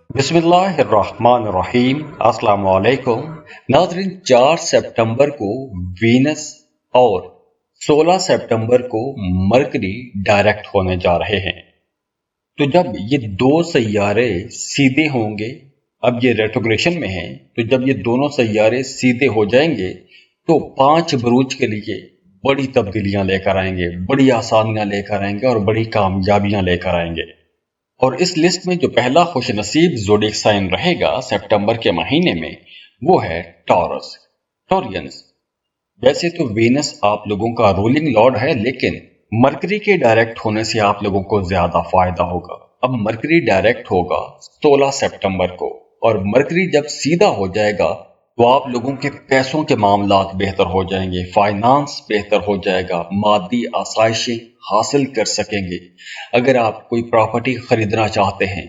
बिस्मिल्लाहिर्रहमानिर्रहीम। अस्सलाम वालेकुम नाज़रीन। 4 सितंबर को वीनस और 16 सितंबर को मरकरी डायरेक्ट होने जा रहे हैं। तो जब ये दो सैयारे सीधे होंगे, अब ये रेट्रोग्रेशन में हैं, तो जब ये दोनों सैयारे सीधे हो जाएंगे तो 5 बुरूज के लिए बड़ी तब्दीलियां लेकर आएंगे, बड़ी आसानियां लेकर आएंगे और बड़ी कामयाबियां लेकर आएंगे। और इस लिस्ट में जो पहला खुशनसीब ज़ोडिएक साइन रहेगा सितंबर के महीने में वो है टॉरस, टॉरियंस। वैसे तो वीनस आप लोगों का रूलिंग लॉर्ड है, लेकिन मरकरी के डायरेक्ट होने से आप लोगों को ज्यादा फायदा होगा। अब मरकरी डायरेक्ट होगा 16 सितंबर को, और मरकरी जब सीधा हो जाएगा तो आप लोगों के पैसों के मामलात बेहतर हो जाएंगे, फाइनेंस बेहतर हो जाएगा, मादी आसाइशें हासिल कर सकेंगे। अगर आप कोई प्रॉपर्टी खरीदना चाहते हैं,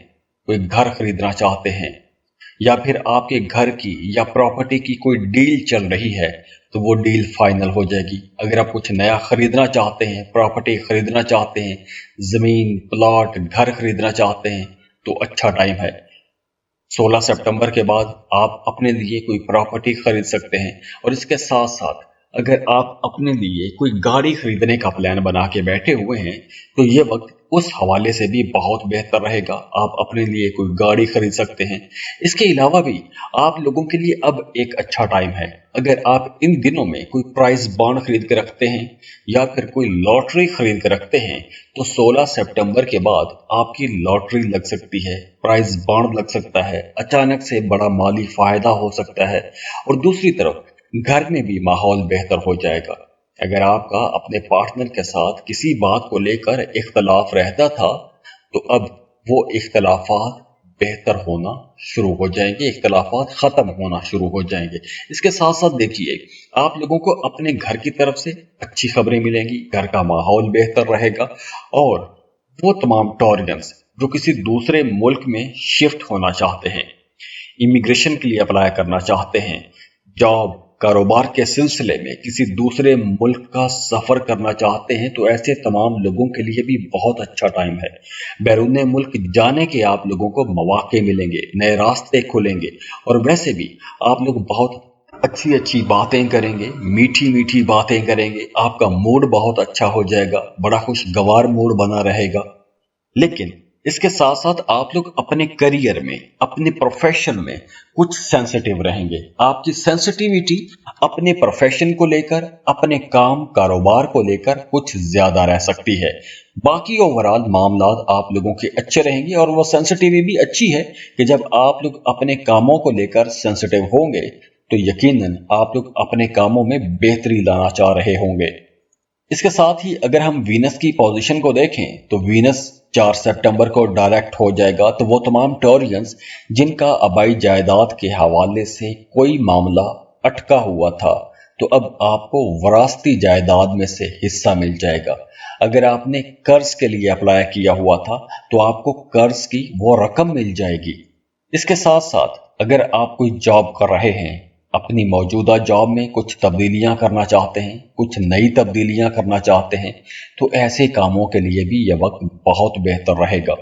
कोई घर खरीदना चाहते हैं, या फिर आपके घर की या प्रॉपर्टी की कोई डील चल रही है तो वो डील फाइनल हो जाएगी। अगर आप कुछ नया खरीदना चाहते हैं, प्रॉपर्टी खरीदना चाहते हैं, जमीन प्लॉट घर खरीदना चाहते हैं, तो अच्छा टाइम है। 16 सितंबर के बाद आप अपने लिए कोई प्रॉपर्टी खरीद सकते हैं। और इसके साथ साथ अगर आप अपने लिए कोई गाड़ी खरीदने का प्लान बना के बैठे हुए हैं तो ये वक्त उस हवाले से भी बहुत बेहतर रहेगा। आप अपने लिए कोई गाड़ी खरीद सकते हैं। इसके अलावा भी आप लोगों के लिए अब एक अच्छा टाइम है। अगर आप इन दिनों में कोई प्राइस बॉन्ड खरीद के रखते हैं या फिर कोई लॉटरी खरीद के रखते हैं तो 16 सितंबर के बाद आपकी लॉटरी लग सकती है, प्राइस बॉन्ड लग सकता है, अचानक से बड़ा माली फायदा हो सकता है। और दूसरी तरफ घर में भी माहौल बेहतर हो जाएगा। अगर आपका अपने पार्टनर के साथ किसी बात को लेकर इख्तलाफ रहता था तो अब वो इख्तलाफात बेहतर होना शुरू हो जाएंगे, इख्तलाफात खत्म होना शुरू हो जाएंगे। इसके साथ साथ देखिए, आप लोगों को अपने घर की तरफ से अच्छी खबरें मिलेंगी, घर का माहौल बेहतर रहेगा। और वो तमाम टॉरियंस जो किसी दूसरे मुल्क में शिफ्ट होना चाहते हैं, इमिग्रेशन के लिए अप्लाई करना चाहते हैं, जॉब कारोबार के सिलसिले में किसी दूसरे मुल्क का सफर करना चाहते हैं, तो ऐसे तमाम लोगों के लिए भी बहुत अच्छा टाइम है। बैरून मुल्क जाने के आप लोगों को मौके मिलेंगे, नए रास्ते खुलेंगे। और वैसे भी आप लोग बहुत अच्छी अच्छी बातें करेंगे, मीठी मीठी बातें करेंगे, आपका मूड बहुत अच्छा हो जाएगा, बड़ा खुशगवार मूड बना रहेगा। लेकिन इसके साथ साथ आप लोग अपने करियर में, अपने प्रोफेशन में कुछ सेंसिटिव रहेंगे। आपकी सेंसिटिविटी अपने प्रोफेशन को लेकर, अपने काम कारोबार को लेकर कुछ ज्यादा रह सकती है। बाकी ओवरऑल मामलात आप लोगों के अच्छे रहेंगे। और वो सेंसिटिविटी भी अच्छी है कि जब आप लोग अपने कामों को लेकर सेंसिटिव होंगे तो यकीनन आप लोग अपने कामों में बेहतरी लाना चाह रहे होंगे। इसके साथ ही अगर हम वीनस की पोजीशन को देखें तो वीनस 4 सितंबर को डायरेक्ट हो जाएगा। तो वो तमाम टॉरियंस जिनका आबाई जायदाद के हवाले से कोई मामला अटका हुआ था, तो अब आपको वरासती जायदाद में से हिस्सा मिल जाएगा। अगर आपने कर्ज के लिए अप्लाई किया हुआ था तो आपको कर्ज की वो रकम मिल जाएगी। इसके साथ साथ अगर आप कोई जॉब कर रहे हैं, अपनी मौजूदा जॉब में कुछ तब्दीलियां करना चाहते हैं, कुछ नई तब्दीलियां करना चाहते हैं, तो ऐसे कामों के लिए भी यह वक्त बहुत बेहतर रहेगा।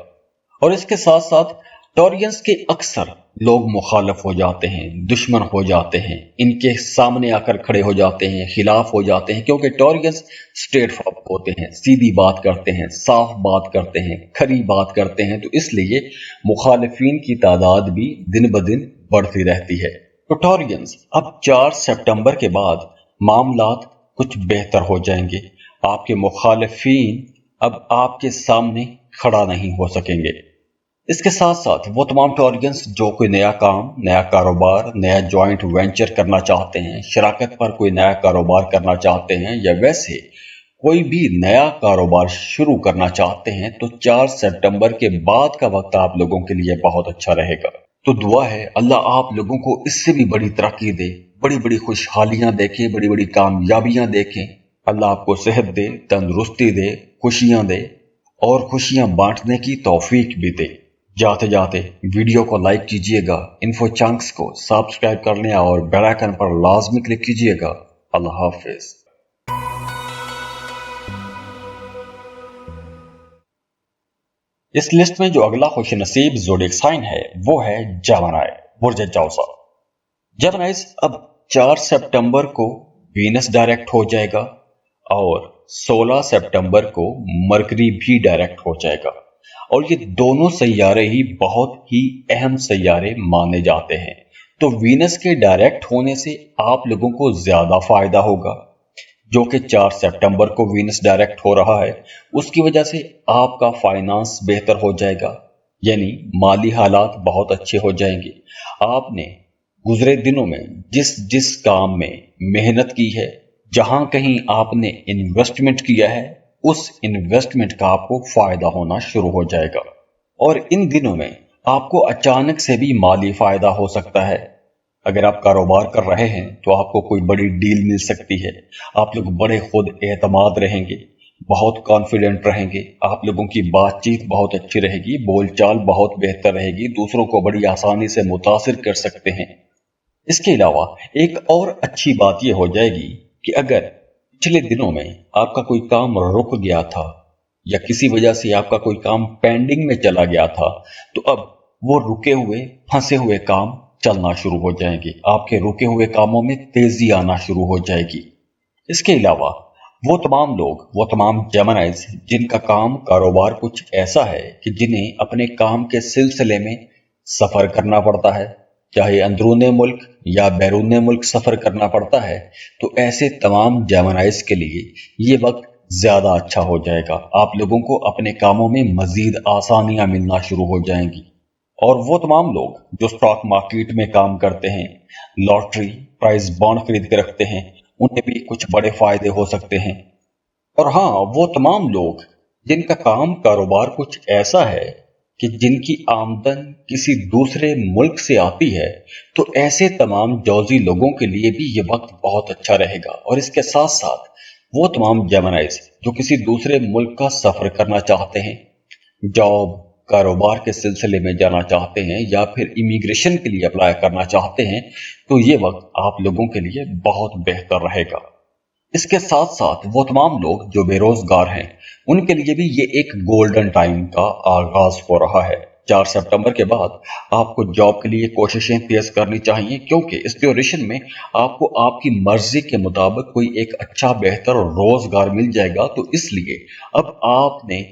और इसके साथ साथ टॉरियंस के अक्सर लोग मुखालफ हो जाते हैं, दुश्मन हो जाते हैं, इनके सामने आकर खड़े हो जाते हैं, खिलाफ हो जाते हैं, क्योंकि टॉरियंस स्ट्रेट फॉरवर्ड होते हैं, सीधी बात करते हैं, साफ बात करते हैं, खरी बात करते हैं। तो इसलिए मुखालिफिन की तादाद भी दिन ब दिन बढ़ती रहती है। तो टॉरियंस अब 4 सितंबर के बाद मामलात कुछ बेहतर हो जाएंगे। आपके मुखालिफिन अब आपके सामने खड़ा नहीं हो सकेंगे। इसके साथ साथ वो तमाम टॉरियंस जो कोई नया काम, नया कारोबार, नया जॉइंट वेंचर करना चाहते हैं, शराकत पर कोई नया कारोबार करना चाहते हैं, या वैसे कोई भी नया कारोबार शुरू करना चाहते हैं, तो 4 सितंबर के बाद का वक्त आप लोगों के लिए बहुत अच्छा रहेगा। तो दुआ है अल्लाह आप लोगों को इससे भी बड़ी तरक्की दे, बड़ी बड़ी खुशहालियां देखे, बड़ी बड़ी कामयाबियां देखें। अल्लाह आपको सेहत दे, तंदुरुस्ती दे, खुशियां दे और खुशियां बांटने की तौफीक भी दे। जाते जाते वीडियो को लाइक कीजिएगा, इन्फो चंक्स को सब्सक्राइब करने और बेल आइकन पर लाजमी क्लिक कीजिएगा। अल्लाह हाफिज। इस लिस्ट में जो अगला खुश नसीब ज़ोडिएक साइन है वो है जेमिनी, बुर्ज जौसा। जेमिनीज अब 4 सितंबर को वीनस डायरेक्ट हो जाएगा और 16 सितंबर को मरकरी भी डायरेक्ट हो जाएगा, और ये दोनों सैयारे ही बहुत ही अहम सैयारे माने जाते हैं। तो वीनस के डायरेक्ट होने से आप लोगों को ज्यादा फायदा होगा, जो कि 4 सितंबर को वीनस डायरेक्ट हो रहा है। उसकी वजह से आपका फाइनेंस बेहतर हो जाएगा, यानी माली हालात बहुत अच्छे हो जाएंगे। आपने गुजरे दिनों में जिस जिस काम में मेहनत की है, जहां कहीं आपने इन्वेस्टमेंट किया है, उस इन्वेस्टमेंट का आपको फायदा होना शुरू हो जाएगा। और इन दिनों में आपको अचानक से भी माली फायदा हो सकता है। अगर आप कारोबार कर रहे हैं तो आपको कोई बड़ी डील मिल सकती है। आप लोग बड़े खुद एतमाद रहेंगे, बहुत कॉन्फिडेंट रहेंगे, आप लोगों की बातचीत बहुत अच्छी रहेगी, बोलचाल बहुत बेहतर रहेगी, दूसरों को बड़ी आसानी से मुतासिर कर सकते हैं। इसके अलावा एक और अच्छी बात यह हो जाएगी कि अगर पिछले दिनों में आपका कोई काम रुक गया था या किसी वजह से आपका कोई काम पेंडिंग में चला गया था, तो अब वो रुके हुए फंसे हुए काम चलना शुरू हो जाएंगे। आपके रुके हुए कामों में तेजी आना शुरू हो जाएगी। इसके अलावा वो तमाम लोग, वो तमाम जेमिनीज जिनका काम कारोबार कुछ ऐसा है कि जिन्हें अपने काम के सिलसिले में सफर करना पड़ता है, चाहे अंदरूने मुल्क या बैरूने मुल्क सफर करना पड़ता है, तो ऐसे तमाम जेमिनीज के लिए ये वक्त ज्यादा अच्छा हो जाएगा। आप लोगों को अपने कामों में मजीद आसानियां मिलना शुरू हो जाएंगी। और वो तमाम लोग जो स्टॉक मार्केट में काम करते हैं, लॉटरी प्राइज बॉन्ड खरीद के रखते हैं, उन्हें भी कुछ बड़े फायदे हो सकते हैं। और हाँ, वो तमाम लोग जिनका काम कारोबार कुछ ऐसा है कि जिनकी आमदन किसी दूसरे मुल्क से आती है, तो ऐसे तमाम जौजी लोगों के लिए भी ये वक्त बहुत अच्छा रहेगा। और इसके साथ साथ वो तमाम जेमिनीज जो किसी दूसरे मुल्क का सफर करना चाहते हैं, जॉब कारोबार के सिलसिले में जाना चाहते हैं या फिर इमिग्रेशन के लिए अप्लाई करना चाहते हैं, तो ये वक्त आप लोगों के लिए बहुत बेहतर रहेगा। इसके साथ साथ वो तमाम लोग जो बेरोजगार हैं, उनके लिए भी ये एक गोल्डन टाइम का आगाज हो रहा है। 4 सितंबर के बाद आपको जॉब के लिए कोशिशें तेज करनी चाहिए, क्योंकि इस ड्यूरेशन में आपको आपकी मर्जी के मुताबिक कोई एक अच्छा बेहतर रोजगार मिल जाएगा। तो इसलिए अब आपने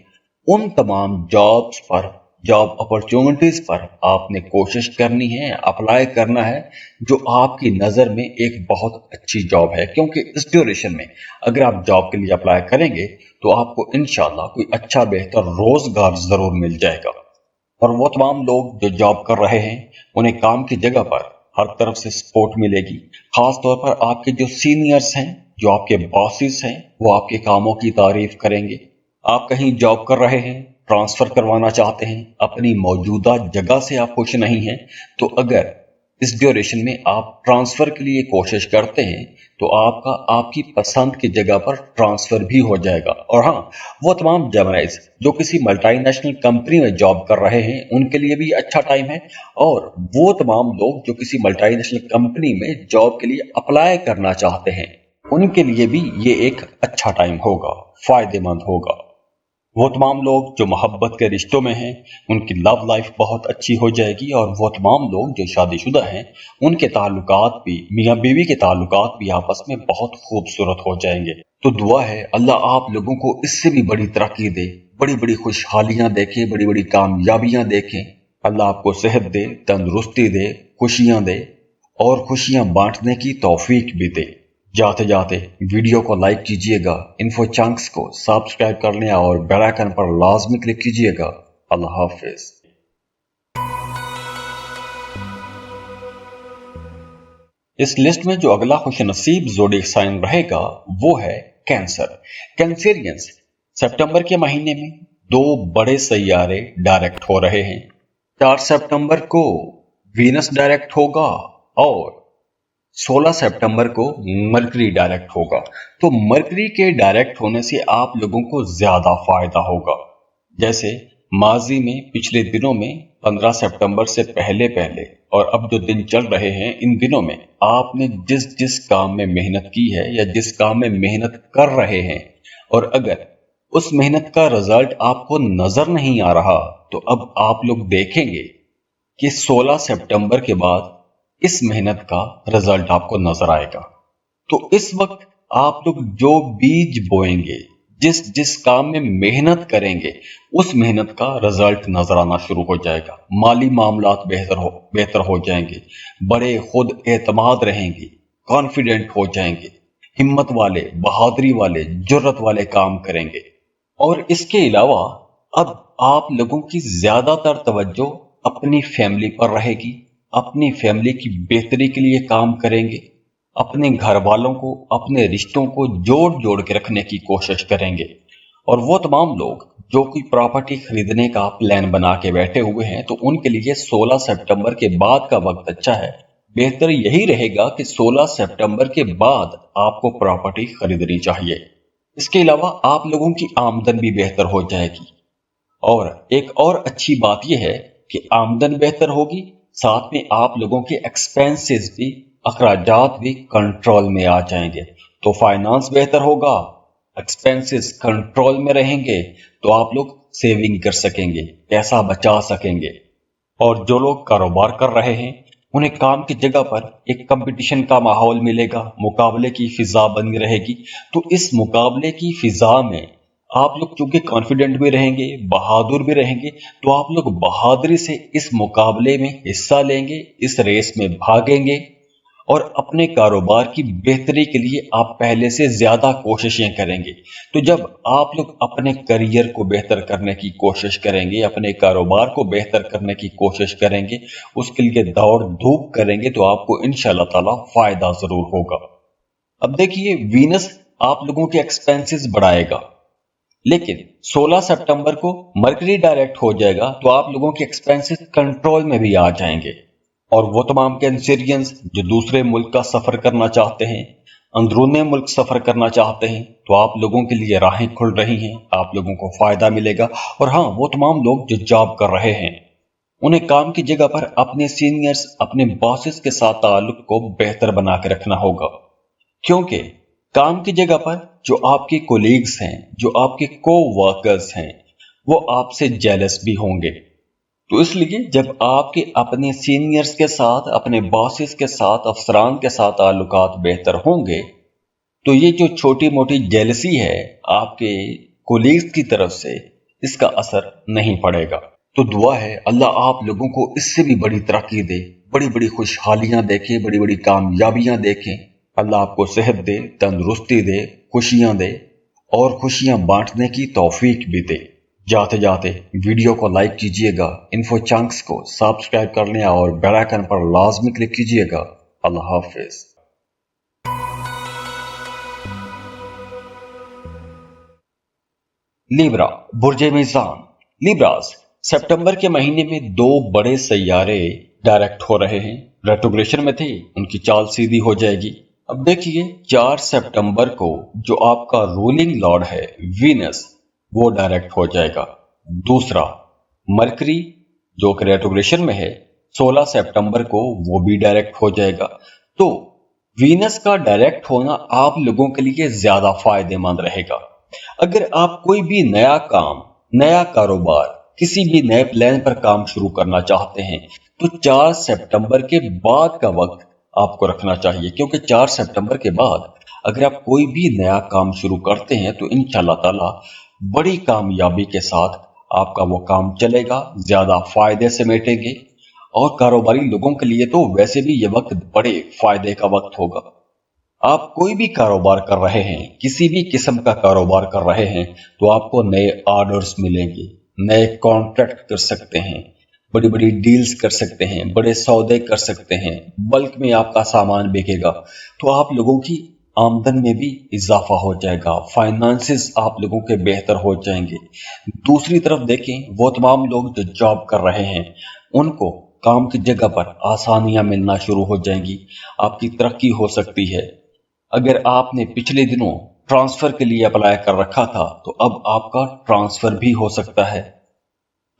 उन तमाम जॉब्स पर, जॉब अपॉर्चुनिटीज पर आपने कोशिश करनी है, अप्लाई करना है, जो आपकी नज़र में एक बहुत अच्छी जॉब है। क्योंकि इस ड्यूरेशन में अगर आप जॉब के लिए अप्लाई करेंगे तो आपको इंशाल्लाह कोई अच्छा बेहतर रोजगार जरूर मिल जाएगा। और वो तमाम लोग जो जॉब कर रहे हैं, उन्हें काम की जगह पर हर तरफ से सपोर्ट मिलेगी। खास तौर पर आपके जो सीनियर्स हैं, जो आपके बॉसेस हैं, वो आपके कामों की तारीफ करेंगे। आप कहीं जॉब कर रहे हैं, ट्रांसफर करवाना चाहते हैं, अपनी मौजूदा जगह से आप खुश नहीं हैं, तो अगर इस ड्यूरेशन में आप ट्रांसफर के लिए कोशिश करते हैं तो आपका आपकी पसंद की जगह पर ट्रांसफर भी हो जाएगा। और हाँ, वो तमाम जेमिनीज जो किसी मल्टीनेशनल कंपनी में जॉब कर रहे हैं, उनके लिए भी अच्छा टाइम है। और वो तमाम लोग जो किसी मल्टीनेशनल कंपनी में जॉब के लिए अप्लाई करना चाहते हैं, उनके लिए भी ये एक अच्छा टाइम होगा, फायदेमंद होगा। वो तमाम लोग जो मोहब्बत के रिश्तों में हैं, उनकी लव लाइफ बहुत अच्छी हो जाएगी। और वो तमाम लोग जो शादीशुदा हैं, उनके ताल्लुकात भी, मियाँ बीवी के ताल्लुकात भी आपस में बहुत खूबसूरत हो जाएंगे। तो दुआ है अल्लाह आप लोगों को इससे भी बड़ी तरक्की दे, बड़ी बड़ी खुशहालियां देखे, बड़ी बड़ी कामयाबियां देखें। अल्लाह आपको सेहत दे, तंदुरुस्ती दे, खुशियां दे और खुशियां बांटने की तौफीक भी दे। जाते जाते वीडियो को लाइक कीजिएगा, इन्फो चंक्स को सब्सक्राइब कर लें और बेल आइकन पर लाजमी क्लिक कीजिएगा। अल्लाह हाफिज। इस लिस्ट में जो अगला खुश नसीब ज़ोडिएक साइन रहेगा वो है कैंसर। कैंसेरियंस, सितंबर के महीने में दो बड़े सैयारे डायरेक्ट हो रहे हैं। 4 सितंबर को वीनस डायरेक्ट होगा और 16 सितंबर को मरकरी डायरेक्ट होगा। तो मरकरी के डायरेक्ट होने से आप लोगों को ज्यादा फायदा होगा। जैसे माजी में पिछले दिनों में 15 सितंबर से पहले पहले और अब जो दिन चल रहे हैं, इन दिनों में आपने जिस जिस काम में मेहनत की है या जिस काम में मेहनत कर रहे हैं, और अगर उस मेहनत का रिजल्ट आपको नजर नहीं आ रहा, तो अब आप लोग देखेंगे कि 16 सितंबर के बाद इस मेहनत का रिजल्ट आपको नजर आएगा। तो इस वक्त आप लोग जो बीज बोएंगे, जिस जिस काम में मेहनत करेंगे, उस मेहनत का रिजल्ट नजर आना शुरू हो जाएगा। माली मामलात बेहतर हो जाएंगे, बड़े खुद एतमाद रहेंगे, कॉन्फिडेंट हो जाएंगे, हिम्मत वाले, बहादुरी वाले, जुर्रत वाले काम करेंगे। और इसके अलावा अब आप लोगों की ज्यादातर तवज्जो अपनी फैमिली पर रहेगी, अपनी फैमिली की बेहतरी के लिए काम करेंगे, अपने घर वालों को, अपने रिश्तों को जोड़ जोड़ के रखने की कोशिश करेंगे। और वो तमाम लोग जो कोई प्रॉपर्टी खरीदने का प्लान बना के बैठे हुए हैं, तो उनके लिए 16 सितंबर के बाद का वक्त अच्छा है। बेहतर यही रहेगा कि 16 सितंबर के बाद आपको प्रॉपर्टी खरीदनी चाहिए। इसके अलावा आप लोगों की आमदन भी बेहतर हो जाएगी। और एक और अच्छी बात यह है कि आमदन बेहतर होगी, साथ में आप लोगों के एक्सपेंसेस भी, अखराजात भी कंट्रोल में आ जाएंगे। तो फाइनेंस बेहतर होगा, एक्सपेंसेस कंट्रोल में रहेंगे, तो आप लोग सेविंग कर सकेंगे, पैसा बचा सकेंगे। और जो लोग कारोबार कर रहे हैं, उन्हें काम की जगह पर एक कंपटीशन का माहौल मिलेगा, मुकाबले की फिजा बनी रहेगी। तो इस मुकाबले की फिजा में आप लोग चूंकि कॉन्फिडेंट भी रहेंगे, बहादुर भी रहेंगे, तो आप लोग बहादुरी से इस मुकाबले में हिस्सा लेंगे, इस रेस में भागेंगे और अपने कारोबार की बेहतरी के लिए आप पहले से ज्यादा कोशिशें करेंगे। तो जब आप लोग अपने करियर को बेहतर करने की कोशिश करेंगे, अपने कारोबार को बेहतर करने की कोशिश करेंगे, उसके लिए दौड़ धूप करेंगे, तो आपको इंशाअल्लाह ताला फायदा जरूर होगा। अब देखिए, वीनस आप लोगों के एक्सपेंसेस बढ़ाएगा, लेकिन 16 सितंबर को मरकरी डायरेक्ट हो जाएगा, तो आप लोगों के एक्सपेंसेस कंट्रोल में भी आ जाएंगे। और वो तमाम कैंसेरियंस जो दूसरे मुल्क का सफर करना चाहते हैं, अंदरूनी मुल्क सफर करना चाहते हैं, तो आप लोगों के लिए राहें खुल रही हैं, आप लोगों को फायदा मिलेगा। और हाँ, वो तमाम लोग जो जॉब कर रहे हैं, उन्हें काम की जगह पर अपने सीनियर्स, अपने बॉसेस के साथ ताल्लुक को बेहतर बना के रखना होगा, क्योंकि काम की जगह पर जो आपके कोलीग्स हैं, जो आपके को वर्कर्स हैं, वो आपसे जेलस भी होंगे। तो इसलिए जब आपके अपने सीनियर्स के साथ, अपने बॉसेस के साथ, अफसरान के साथ ताल्लुकात बेहतर होंगे, तो ये जो छोटी मोटी जेलसी है आपके कोलीग्स की तरफ से, इसका असर नहीं पड़ेगा। तो दुआ है अल्लाह आप लोगों को इससे भी बड़ी तरक्की दे, बड़ी बड़ी खुशहालियां देखे, बड़ी बड़ी कामयाबियां देखें। अल्लाह आपको सेहत दे, तंदुरुस्ती दे, खुशियां दे और खुशियां बांटने की तौफीक भी दे। जाते जाते वीडियो को लाइक कीजिएगा, इन्फो चंक्स को सब्सक्राइब कर लें और बेल आइकन पर लाजमी क्लिक कीजिएगा। अल्लाह हाफिज। लिब्रा, बुर्जे मीज़ान। लिब्रास, सितंबर के महीने में दो बड़े सैयारे डायरेक्ट हो रहे हैं। रेट्रोग्रेशन में थे, उनकी चाल सीधी हो जाएगी। अब देखिए, 4 सितंबर को जो आपका रूलिंग लॉर्ड है वीनस, वो डायरेक्ट हो जाएगा। दूसरा मरकरी जो कि रेट्रोग्रेशन में है, 16 सितंबर को वो भी डायरेक्ट हो जाएगा। तो वीनस का डायरेक्ट होना आप लोगों के लिए ज्यादा फायदेमंद रहेगा। अगर आप कोई भी नया काम, नया कारोबार, किसी भी नए प्लान पर काम शुरू करना चाहते हैं, तो 4 सितंबर के बाद का वक्त आपको रखना चाहिए, क्योंकि 4 सितंबर के बाद अगर आप कोई भी नया काम शुरू करते हैं, तो इंशाअल्लाह ताला बड़ी कामयाबी के साथ आपका वो काम चलेगा, ज्यादा फायदे समेटेंगे। और कारोबारी लोगों के लिए तो वैसे भी ये वक्त बड़े फायदे का वक्त होगा। आप कोई भी कारोबार कर रहे हैं, किसी भी किस्म का कारोबार कर रहे हैं, तो आपको नए ऑर्डर्स मिलेंगे, नए कॉन्ट्रैक्ट कर सकते हैं, बड़ी बड़ी डील्स कर सकते हैं, बड़े सौदे कर सकते हैं, बल्क में आपका सामान बिकेगा। तो आप लोगों की आमदन में भी इजाफा हो जाएगा, फाइनेंसेस आप लोगों के बेहतर हो जाएंगे। दूसरी तरफ देखें, वो तमाम लोग जो जॉब कर रहे हैं, उनको काम की जगह पर आसानियां मिलना शुरू हो जाएंगी, आपकी तरक्की हो सकती है। अगर आपने पिछले दिनों ट्रांसफर के लिए अप्लाई कर रखा था, तो अब आपका ट्रांसफर भी हो सकता है।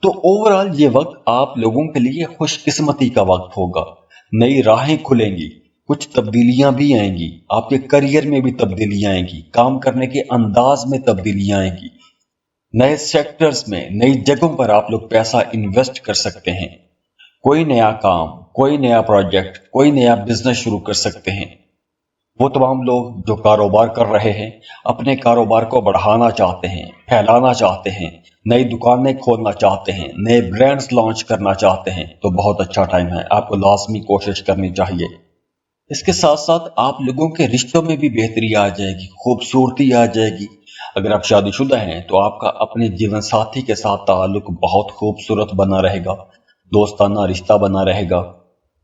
तो ओवरऑल ये वक्त आप लोगों के लिए खुशकिस्मती का वक्त होगा। नई राहें खुलेंगी, कुछ तब्दीलियां भी आएंगी, आपके करियर में भी तब्दीलियां आएंगी, काम करने के अंदाज में तब्दीलियां आएंगी। नए सेक्टर्स में, नई जगहों पर आप लोग पैसा इन्वेस्ट कर सकते हैं। कोई नया काम, कोई नया प्रोजेक्ट, कोई नया बिजनेस शुरू कर सकते हैं। वो तमाम लोग जो कारोबार कर रहे हैं, अपने कारोबार को बढ़ाना चाहते हैं, फैलाना चाहते हैं, नई दुकानें खोलना चाहते हैं, नए ब्रांड्स लॉन्च करना चाहते हैं, तो बहुत अच्छा टाइम है, आपको लाजमी कोशिश करनी चाहिए। इसके साथ साथ आप लोगों के रिश्तों में भी बेहतरी आ जाएगी, खूबसूरती आ जाएगी। अगर आप शादीशुदा हैं तो आपका अपने जीवन साथी के साथ ताल्लुक बहुत खूबसूरत बना रहेगा, दोस्ताना रिश्ता बना रहेगा।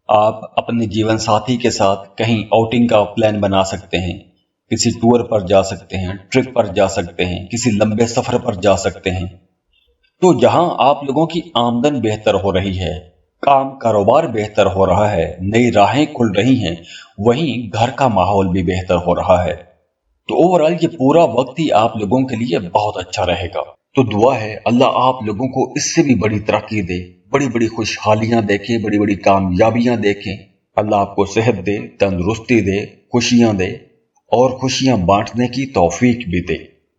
आप अपने जीवन साथी के साथ कहीं आउटिंग का प्लान बना सकते हैं, किसी टूर पर जा सकते हैं, ट्रिप पर जा सकते हैं, किसी लंबे सफर पर जा सकते हैं। तो जहां आप लोगों की आमदन बेहतर हो रही है, काम कारोबार बेहतर हो रहा है, नई राहें खुल रही हैं, वहीं घर का माहौल भी बेहतर हो रहा है। तो ओवरऑल ये पूरा वक्त ही आप लोगों के लिए बहुत अच्छा रहेगा। तो दुआ है अल्लाह आप लोगों को इससे भी बड़ी तरक्की दे, बड़ी बड़ी खुशहालियां देखे, बड़ी बड़ी कामयाबियां देखें। अल्लाह आपको सेहत दे, तंदुरुस्ती दे, खुशियां दे और खुशियां बांटने की तौफीक भी दे।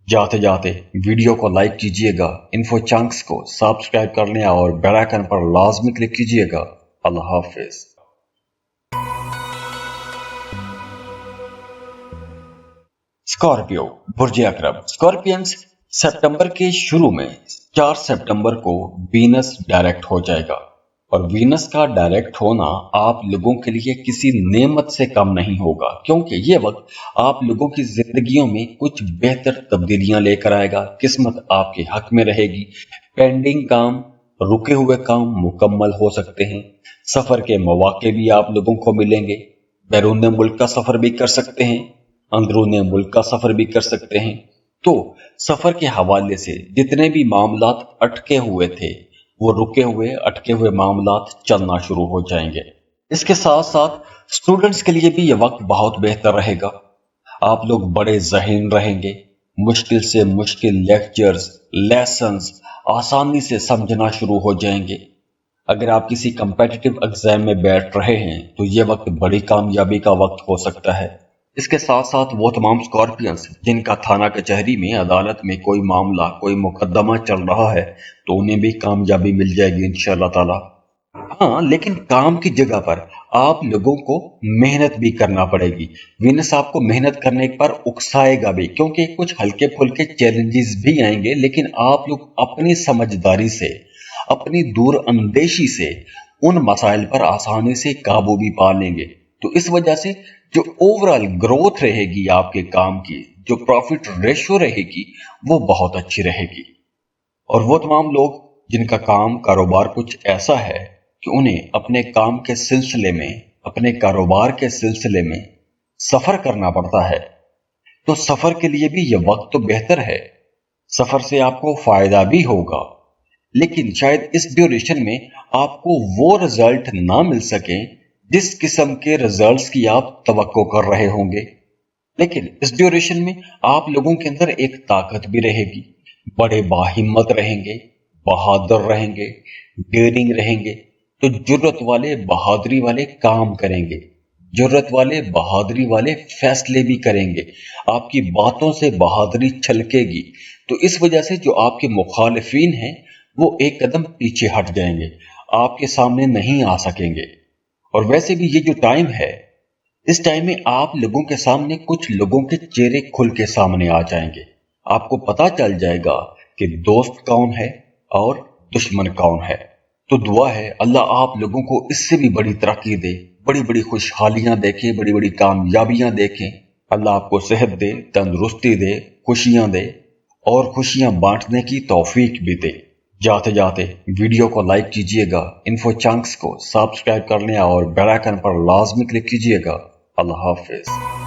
जाते जाते वीडियो को लाइक कीजिएगा, इन्फो चंक्स को सब्सक्राइब करने और बेल आइकन पर लाजमी क्लिक कीजिएगा। अल्लाह हाफिज। स्कॉर्पियो, बुर्ज अकरब। स्कॉर्पियंस, सितंबर के शुरू में 4 सितंबर को वीनस डायरेक्ट हो जाएगा और वीनस का डायरेक्ट होना आप लोगों के लिए किसी नेमत से कम नहीं होगा, क्योंकि ये वक्त आप लोगों की जिंदगियों में कुछ बेहतर तब्दीलियां लेकर आएगा। किस्मत आपके हक में रहेगी, पेंडिंग काम, रुके हुए काम मुकम्मल हो सकते हैं, सफर के मौके भी आप लोगों को मिलेंगे, बैरून मुल्क का सफर भी कर सकते हैं, अंदरूनी मुल्क का सफर भी कर सकते हैं। तो सफर के हवाले से जितने भी मामलात अटके हुए थे, वो रुके हुए अटके हुए मामलात चलना शुरू हो जाएंगे। इसके साथ साथ स्टूडेंट्स के लिए भी ये वक्त बहुत बेहतर रहेगा। आप लोग बड़े ज़हीन रहेंगे, मुश्किल से मुश्किल लेक्चर्स, लेसन्स आसानी से समझना शुरू हो जाएंगे। अगर आप किसी कंपेटिटिव एग्जाम में बैठ रहे हैं तो ये वक्त बड़ी कामयाबी का वक्त हो सकता है। इसके साथ साथ वो तमाम स्कॉर्पियंस जिनका थाना कचहरी में, अदालत में कोई मामला, कोई मुकदमा चल रहा है, तो उन्हें भी कामयाबी मिल जाएगी इंशाअल्लाह ताला। हाँ, लेकिन काम की जगह पर आप लोगों को मेहनत भी करना पड़ेगी। वीनस आपको मेहनत करने पर उकसाएगा भी, क्योंकि कुछ हल्के फुल्के चैलेंजेस भी आएंगे, लेकिन आप लोग अपनी समझदारी से, अपनी दूर अंदेशी से उन मसाइल पर आसानी से काबू भी पा लेंगे। तो इस वजह से जो ओवरऑल ग्रोथ रहेगी आपके काम की, जो प्रॉफिट रेशो रहेगी, वो बहुत अच्छी रहेगी। और वो तमाम लोग जिनका काम कारोबार कुछ ऐसा है कि उन्हें अपने काम के सिलसिले में, अपने कारोबार के सिलसिले में सफर करना पड़ता है, तो सफर के लिए भी यह वक्त तो बेहतर है। सफर से आपको फायदा भी होगा, लेकिन शायद इस ड्यूरेशन में आपको वो रिजल्ट ना मिल सके जिस किस्म के रिजल्ट्स की आप तवक्को कर रहे होंगे। लेकिन इस ड्यूरेशन में आप लोगों के अंदर एक ताकत भी रहेगी, बड़े बाहिम्मत रहेंगे, बहादुर रहेंगे, डेयरिंग रहेंगे, तो जुर्रत वाले, बहादुरी वाले काम करेंगे, जुर्रत वाले, बहादुरी वाले फैसले भी करेंगे। आपकी बातों से बहादुरी छलकेगी। तो इस वजह से जो आपके मुखालिफिन हैं वो एक कदम पीछे हट जाएंगे, आपके सामने नहीं आ सकेंगे। और वैसे भी ये जो टाइम है, इस टाइम में आप लोगों के सामने कुछ लोगों के चेहरे खुल के सामने आ जाएंगे। आपको पता चल जाएगा कि दोस्त कौन है और दुश्मन कौन है। तो दुआ है अल्लाह आप लोगों को इससे भी बड़ी तरक्की दे, बड़ी बड़ी खुशहालियां देखे, बड़ी बड़ी कामयाबियां देखें। अल्लाह आपको सेहत दे, तंदुरुस्ती दे, खुशियां दे और खुशियां बांटने की तौफीक भी दे। जाते जाते वीडियो को लाइक कीजिएगा, इन्फो चंक्स को सब्सक्राइब करने और बेल आइकन पर लाजमी क्लिक कीजिएगा। अल्लाह हाफिज।